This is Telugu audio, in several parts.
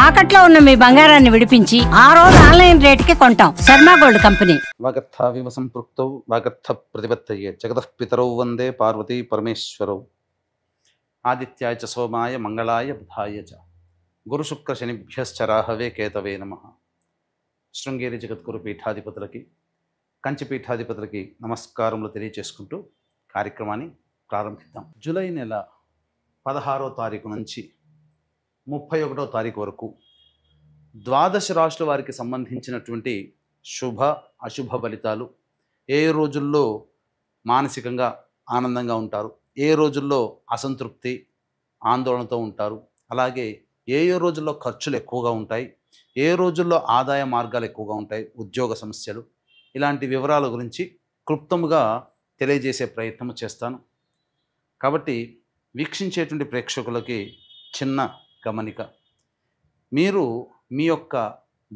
తాకట్లో ఉన్న మీ బంగారాన్ని విడిపించి ఆ రోజు ఆన్లైన్ రేటుకి కొంటాం. Sharma gold company. వాగర్థావివ సంపృక్తౌ వాగర్థ ప్రతిపత్తయే జగతః పితరౌ వందే పార్వతీ పరమేశ్వరౌ. ఆదిత్యాయ చ సోమాయ మంగళాయ బుధాయ చ గురు శుక్ర శనిభ్యశ్చ రాహవే కేతవే నమః. శృంగేరి జగద్గురు పీఠాధిపతులకి కంచి పీఠాధిపతులకి నమస్కారములు తెలియచేసుకుంటూ కార్యక్రమాన్ని ప్రారంభిద్దాం. జూలై నెల 16వ తారీఖు నుంచి 31వ తారీఖు వరకు ద్వాదశ రాశుల వారికి సంబంధించినటువంటి శుభ అశుభ ఫలితాలు, ఏ రోజుల్లో మానసికంగా ఆనందంగా ఉంటారు, ఏ రోజుల్లో అసంతృప్తి ఆందోళనతో ఉంటారు, అలాగే ఏ రోజుల్లో ఖర్చులు ఎక్కువగా ఉంటాయి, ఏ రోజుల్లో ఆదాయ మార్గాలు ఎక్కువగా ఉంటాయి, ఉద్యోగ సమస్యలు, ఇలాంటి వివరాల గురించి క్లుప్తముగా తెలియజేసే ప్రయత్నం చేస్తాను. కాబట్టి వీక్షించేటువంటి ప్రేక్షకులకి చిన్న గమనిక, మీరు మీ యొక్క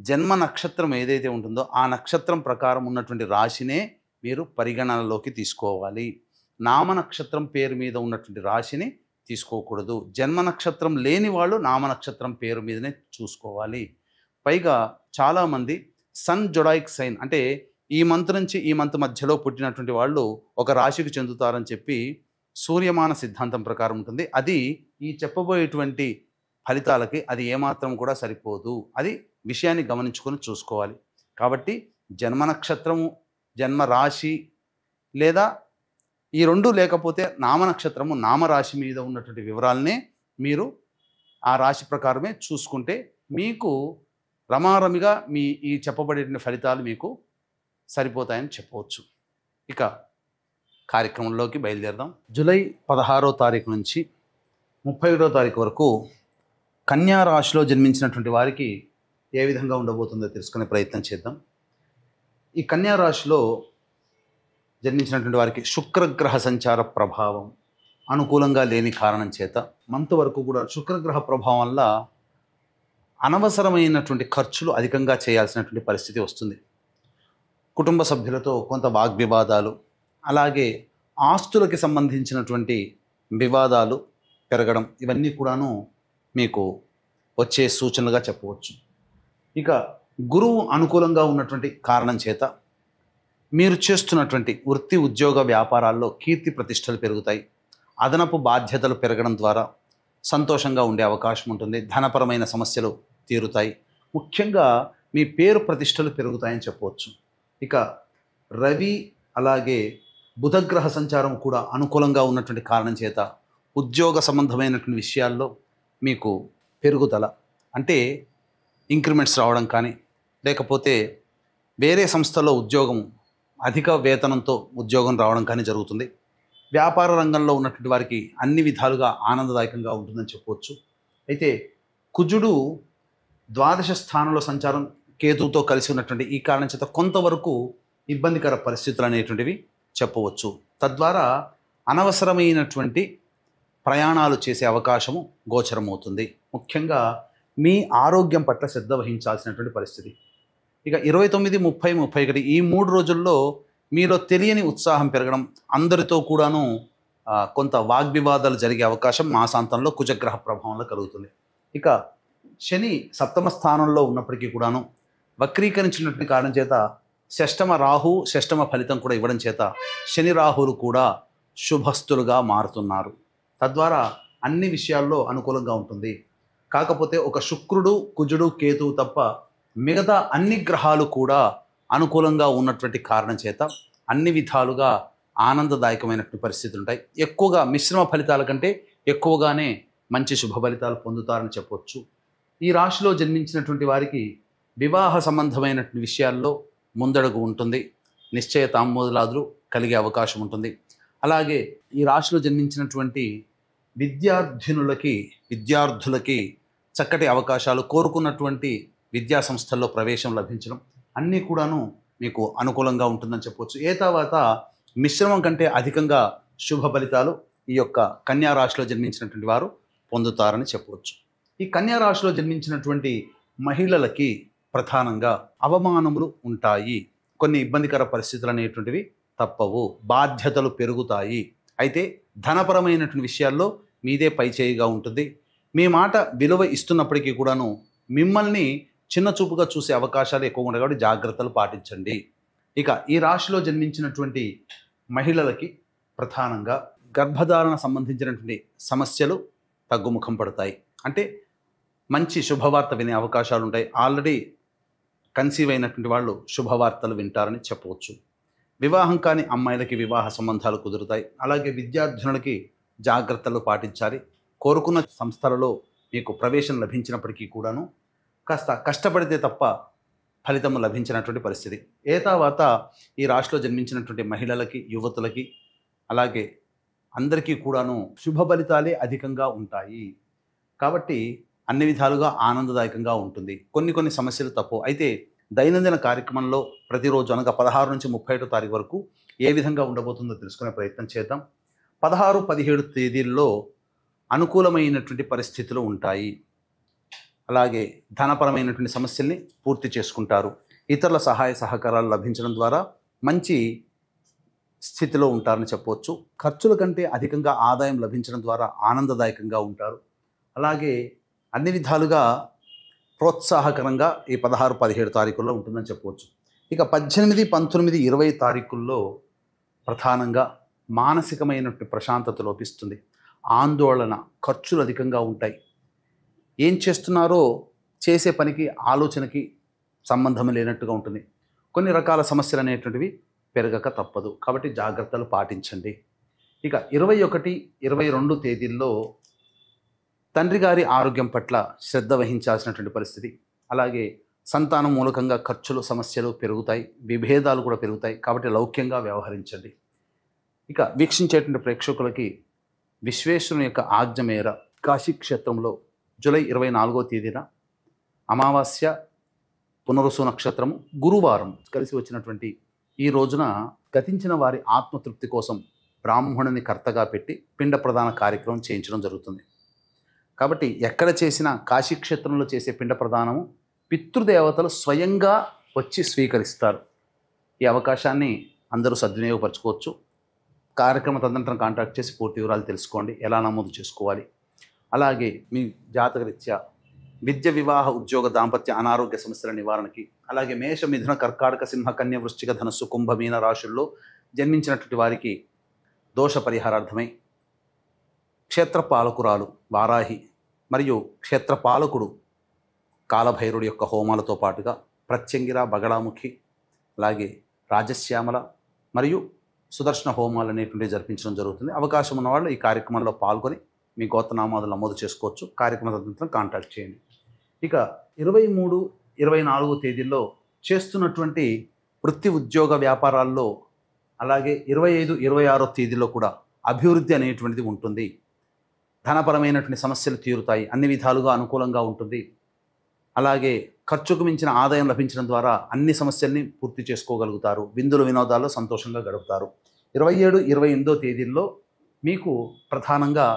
జన్మ నక్షత్రం ఏదైతే ఉంటుందో ఆ నక్షత్రం ప్రకారం ఉన్నటువంటి రాశినే మీరు పరిగణనలోకి తీసుకోవాలి. నామ నక్షత్రం పేరు మీద ఉన్నటువంటి రాశిని తీసుకోకూడదు. జన్మ నక్షత్రం లేని వాళ్ళు నామ నక్షత్రం పేరు మీదనే చూసుకోవాలి. పైగా చాలామంది సన్ జొడాయిక్ సైన్ అంటే ఈ మంత్ నుంచి ఈ మంత్ మధ్యలో పుట్టినటువంటి వాళ్ళు ఒక రాశికి చెందుతారని చెప్పి సూర్యమాన సిద్ధాంతం ప్రకారం ఉంటుంది. అది ఈ చెప్పబోయేటువంటి ఫలితాలకి అది ఏమాత్రం కూడా సరిపోదు. అది విషయాన్ని గమనించుకొని చూసుకోవాలి. కాబట్టి జన్మ నక్షత్రము, జన్మ రాశి లేదా ఈ రెండు లేకపోతే నామ నక్షత్రము, నామరాశి మీద ఉన్నటువంటి వివరాలనే మీరు ఆ రాశి ప్రకారమే చూసుకుంటే మీకు రమారమిగా మీ ఈ చెప్పబడే ఫలితాలు మీకు సరిపోతాయని చెప్పవచ్చు. ఇక కార్యక్రమంలోకి బయలుదేరదాం. జూలై 16వ తారీఖు నుంచి 31వ తారీఖు వరకు కన్యా రాశిలో జన్మించినటువంటి వారికి ఏ విధంగా ఉండబోతుందో తెలుసుకునే ప్రయత్నం చేద్దాం. ఈ కన్యా రాశిలో జన్మించినటువంటి వారికి శుక్రగ్రహ సంచార ప్రభావం అనుకూలంగా లేని కారణం చేత మంత్ వరకు కూడా శుక్రగ్రహ ప్రభావం వల్ల అనవసరమైనటువంటి ఖర్చులు అధికంగా చేయాల్సినటువంటి పరిస్థితి వస్తుంది. కుటుంబ సభ్యులతో కొంత వాగ్వివాదాలు, అలాగే ఆస్తులకి సంబంధించినటువంటి వివాదాలు పెరగడం, ఇవన్నీ కూడాను మీకు వచ్చే సూచనలుగా చెప్పవచ్చు. ఇక గురువు అనుకూలంగా ఉన్నటువంటి కారణం చేత మీరు చేస్తున్నటువంటి వృత్తి ఉద్యోగ వ్యాపారాల్లో కీర్తి ప్రతిష్టలు పెరుగుతాయి. అదనపు బాధ్యతలు పెరగడం ద్వారా సంతోషంగా ఉండే అవకాశం ఉంటుంది. ధనపరమైన సమస్యలు తీరుతాయి. ముఖ్యంగా మీ పేరు ప్రతిష్టలు పెరుగుతాయని చెప్పవచ్చు. ఇక రవి అలాగే బుధగ్రహ సంచారం కూడా అనుకూలంగా ఉన్నటువంటి కారణం చేత ఉద్యోగ సంబంధమైనటువంటి విషయాల్లో మీకు పెరుగుదల అంటే ఇంక్రిమెంట్స్ రావడం కానీ, లేకపోతే వేరే సంస్థలో ఉద్యోగం అధిక వేతనంతో ఉద్యోగం రావడం కానీ జరుగుతుంది. వ్యాపార రంగంలో ఉన్నటువంటి వారికి అన్ని విధాలుగా ఆనందదాయకంగా ఉంటుందని చెప్పవచ్చు. అయితే కుజుడు ద్వాదశ స్థానంలో సంచారం కేతువుతో కలిసి ఉన్నటువంటి ఈ కారణం చేత కొంతవరకు ఇబ్బందికర పరిస్థితులు అనేటువంటివి చెప్పవచ్చు. తద్వారా అనవసరమైనటువంటి ప్రయాణాలు చేసే అవకాశము గోచరమవుతుంది. ముఖ్యంగా మీ ఆరోగ్యం పట్ల శ్రద్ధ వహించాల్సినటువంటి పరిస్థితి. ఇక 29, 30, 31 ఈ 3 రోజుల్లో మీలో తెలియని ఉత్సాహం పెరగడం, అందరితో కూడాను కొంత వాగ్వివాదాలు జరిగే అవకాశం మాసాంతంలో కుజగ్రహ ప్రభావంలో కలుగుతుంది. ఇక శని సప్తమ స్థానంలో ఉన్నప్పటికీ కూడాను వక్రీకరించినటువంటి కారణం చేత షష్టమ రాహు షష్టమ ఫలితం కూడా ఇవ్వడం చేత శని రాహులు కూడా శుభస్తులుగా మారుతున్నారు. తద్వారా అన్ని విషయాల్లో అనుకూలంగా ఉంటుంది. కాకపోతే ఒక శుక్రుడు, కుజుడు, కేతువు తప్ప మిగతా అన్ని గ్రహాలు కూడా అనుకూలంగా ఉన్నటువంటి కారణం చేత అన్ని విధాలుగా ఆనందదాయకమైనటువంటి పరిస్థితులు ఉంటాయి. ఎక్కువగా మిశ్రమ ఫలితాల కంటే ఎక్కువగానే మంచి శుభ ఫలితాలు పొందుతారని చెప్పవచ్చు. ఈ రాశిలో జన్మించినటువంటి వారికి వివాహ సంబంధమైనటువంటి విషయాల్లో ముందడుగు ఉంటుంది. నిశ్చయ తాంబూలాదులు కలిగే అవకాశం ఉంటుంది. అలాగే ఈ రాశిలో జన్మించినటువంటి విద్యార్థులకి చక్కటి అవకాశాలు, కోరుకున్నటువంటి విద్యా సంస్థల్లో ప్రవేశం లభించడం అన్నీ కూడాను మీకు అనుకూలంగా ఉంటుందని చెప్పవచ్చు. ఏ తర్వాత మిశ్రమం కంటే అధికంగా శుభ ఫలితాలు ఈ యొక్క కన్యా రాశిలో జన్మించినటువంటి వారు పొందుతారని చెప్పవచ్చు. ఈ కన్యా రాశిలో జన్మించినటువంటి మహిళలకి ప్రధానంగా అవమానములు ఉంటాయి. కొన్ని ఇబ్బందికర పరిస్థితులు అనేటువంటివి తప్పవు. బాధ్యతలు పెరుగుతాయి. అయితే ధనపరమైనటువంటి విషయాల్లో మీదే పైచేయిగా ఉంటుంది. మీ మాట విలువ ఇస్తున్నప్పటికీ కూడాను మిమ్మల్ని చిన్న చూపుగా చూసే అవకాశాలు ఎక్కువగా ఉంటాయి కాబట్టి జాగ్రత్తలు పాటించండి. ఇక ఈ రాశిలో జన్మించినటువంటి మహిళలకి ప్రధానంగా గర్భధారణ సంబంధించినటువంటి సమస్యలు తగ్గుముఖం పడతాయి. అంటే మంచి శుభవార్త వినే అవకాశాలు ఉంటాయి. ఆల్రెడీ కన్సీవ్ అయినటువంటి వాళ్ళు శుభవార్తలు వింటారని చెప్పవచ్చు. వివాహం కాని అమ్మాయిలకి వివాహ సంబంధాలు కుదురుతాయి. అలాగే విద్యార్థినులకి జాగ్రత్తలు పాటించాలి. కోరుకున్న సంస్థలలో మీకు ప్రవేశం లభించినప్పటికీ కూడాను కాస్త కష్టపడితే తప్ప ఫలితం లభించినటువంటి పరిస్థితి. తర్వాత ఈ రాశిలో జన్మించినటువంటి మహిళలకి, యువతులకి, అలాగే అందరికీ కూడాను శుభ ఫలితాలే అధికంగా ఉంటాయి. కాబట్టి అన్ని విధాలుగా ఆనందదాయకంగా ఉంటుంది. కొన్ని సమస్యలు తప్పు. అయితే దైనందిన కార్యక్రమంలో ప్రతిరోజు అనగా 16 నుంచి 31 తారీఖు వరకు ఏ విధంగా ఉండబోతుందో తెలుసుకునే ప్రయత్నం చేద్దాం. 16, 17 తేదీల్లో అనుకూలమైనటువంటి పరిస్థితులు ఉంటాయి. అలాగే ధనపరమైనటువంటి సమస్యల్ని పూర్తి చేసుకుంటారు. ఇతరుల సహాయ సహకారాలు లభించడం ద్వారా మంచి స్థితిలో ఉంటారని చెప్పవచ్చు. ఖర్చుల కంటే అధికంగా ఆదాయం లభించడం ద్వారా ఆనందదాయకంగా ఉంటారు. అలాగే అన్ని విధాలుగా ప్రోత్సాహకరంగా ఈ 16, 17 తారీఖుల్లో ఉంటుందని చెప్పవచ్చు. ఇక 18, 19, 20 తారీఖుల్లో ప్రధానంగా మానసికమైనటువంటి ప్రశాంతత లోపిస్తుంది. ఆందోళన, ఖర్చులు అధికంగా ఉంటాయి. ఏం చేస్తున్నారో చేసే పనికి, ఆలోచనకి సంబంధం లేనట్టుగా ఉంటుంది. కొన్ని రకాల సమస్యలు అనేటువంటివి పెరగక తప్పదు. కాబట్టి జాగ్రత్తలు పాటించండి. ఇక 21, 22 తేదీల్లో తండ్రి గారి ఆరోగ్యం పట్ల శ్రద్ధ వహించాల్సినటువంటి పరిస్థితి. అలాగే సంతానం మూలకంగా ఖర్చులు, సమస్యలు పెరుగుతాయి. విభేదాలు కూడా పెరుగుతాయి. కాబట్టి లౌక్యంగా వ్యవహరించండి. ఇక వీక్షించేటువంటి ప్రేక్షకులకి విశ్వేశ్వరుని యొక్క ఆజ్ఞ మేర కాశీ క్షేత్రంలో జూలై 24వ తేదీన అమావాస్య, పునరుసు నక్షత్రము, గురువారం కలిసి వచ్చినటువంటి ఈ రోజున గతించిన వారి ఆత్మతృప్తి కోసం బ్రాహ్మణుని కర్తగా పెట్టి పిండ ప్రదాన కార్యక్రమం చేయించడం జరుగుతుంది. కాబట్టి ఎక్కడ చేసినా కాశీక్షేత్రంలో చేసే పిండ ప్రదానము పితృదేవతలు స్వయంగా వచ్చి స్వీకరిస్తారు. ఈ అవకాశాన్ని అందరూ సద్వినియోగపరచుకోవచ్చు. కార్యక్రమ తదనంతరం కాంటాక్ట్ చేసి పూర్తి వివరాలు తెలుసుకోండి. ఎలా నమోదు చేసుకోవాలి. అలాగే మీ జాతకరీత్యా విద్య, వివాహ, ఉద్యోగ, దాంపత్య, అనారోగ్య సమస్యల నివారణకి, అలాగే మేష, మిథున, కర్కాటక, సింహ, కన్య, వృశ్చిక, ధనస్సు, కుంభ, మీన రాశుల్లో జన్మించినటువంటి వారికి దోష పరిహారార్థమై క్షేత్రపాలకురాలు వారాహి మరియు క్షేత్రపాలకుడు కాలభైరుడి యొక్క హోమాలతో పాటుగా ప్రత్యంగిర, బగళాముఖి, అలాగే రాజశ్యామల మరియు సుదర్శన హోమాలు అనేటువంటివి జరిపించడం జరుగుతుంది. అవకాశం ఉన్న వాళ్ళు ఈ కార్యక్రమంలో పాల్గొని మీ గోత్రనామాలు నమోదు చేసుకోవచ్చు. కార్యక్రమ తదనంతరం కాంటాక్ట్ చేయండి. ఇక 23, 24 తేదీల్లో చేస్తున్నటువంటి వృత్తి, ఉద్యోగ, వ్యాపారాల్లో, అలాగే 25, 26 తేదీలో కూడా అభివృద్ధి అనేటువంటిది ఉంటుంది. ధనపరమైనటువంటి సమస్యలు తీరుతాయి. అన్ని విధాలుగా అనుకూలంగా ఉంటుంది. అలాగే ఖర్చుకు మించిన ఆదాయం లభించడం ద్వారా అన్ని సమస్యల్ని పూర్తి చేసుకోగలుగుతారు. విందులు, వినోదాల్లో సంతోషంగా గడుపుతారు. 27, 28 తేదీల్లో మీకు ప్రధానంగా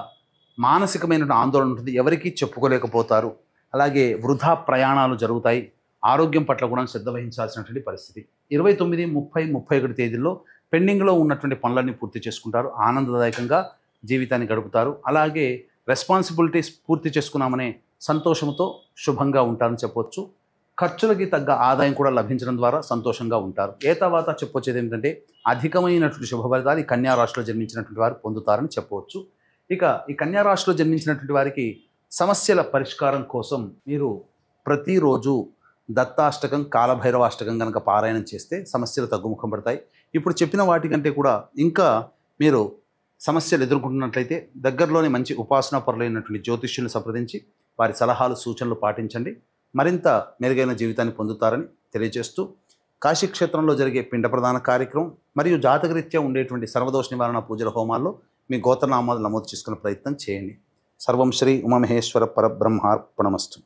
మానసికమైన ఆందోళన ఉంటుంది. ఎవరికీ చెప్పుకోలేకపోతారు. అలాగే వృధా ప్రయాణాలు జరుగుతాయి. ఆరోగ్యం పట్ల కూడా శ్రద్ధ వహించాల్సినటువంటి పరిస్థితి. 29, 30, 31 తేదీల్లో పెండింగ్లో ఉన్నటువంటి పనులన్నీ పూర్తి చేసుకుంటారు. ఆనందదాయకంగా జీవితాన్ని గడుపుతారు. అలాగే రెస్పాన్సిబిలిటీస్ పూర్తి చేసుకున్నామనే సంతోషంతో శుభంగా ఉంటారని చెప్పవచ్చు. ఖర్చులకి తగ్గ ఆదాయం కూడా లభించడం ద్వారా సంతోషంగా ఉంటారు. తర్వాత చెప్పొచ్చేది ఏంటంటే అధికమైనటువంటి శుభఫలితాలు ఈ కన్యా రాశిలో జన్మించినటువంటి వారు పొందుతారని చెప్పవచ్చు. ఇక ఈ కన్యా రాశిలో జన్మించినటువంటి వారికి సమస్యల పరిష్కారం కోసం మీరు ప్రతిరోజు దత్తాష్టకం, కాలభైరవాష్టకం కనుక పారాయణం చేస్తే సమస్యలు తగ్గుముఖం పడతాయి. ఇప్పుడు చెప్పిన వాటికంటే కూడా ఇంకా మీరు సమస్యలు ఎదుర్కొంటున్నట్లయితే దగ్గరలోని మంచి ఉపాసనా పరులైనటువంటి జ్యోతిష్యులను సంప్రదించి వారి సలహాలు, సూచనలు పాటించండి. మరింత మెరుగైన జీవితాన్ని పొందుతారని తెలియజేస్తూ కాశీక్షేత్రంలో జరిగే పిండ ప్రదాన కార్యక్రమం మరియు జాతకరీత్యా ఉండేటువంటి సర్వదోష నివారణ పూజల హోమాల్లో మీ గోత్రనామాలు నమోదు చేసుకునే ప్రయత్నం చేయండి. సర్వం శ్రీ ఉమామహేశ్వర పరబ్రహ్మార్పణమస్తు.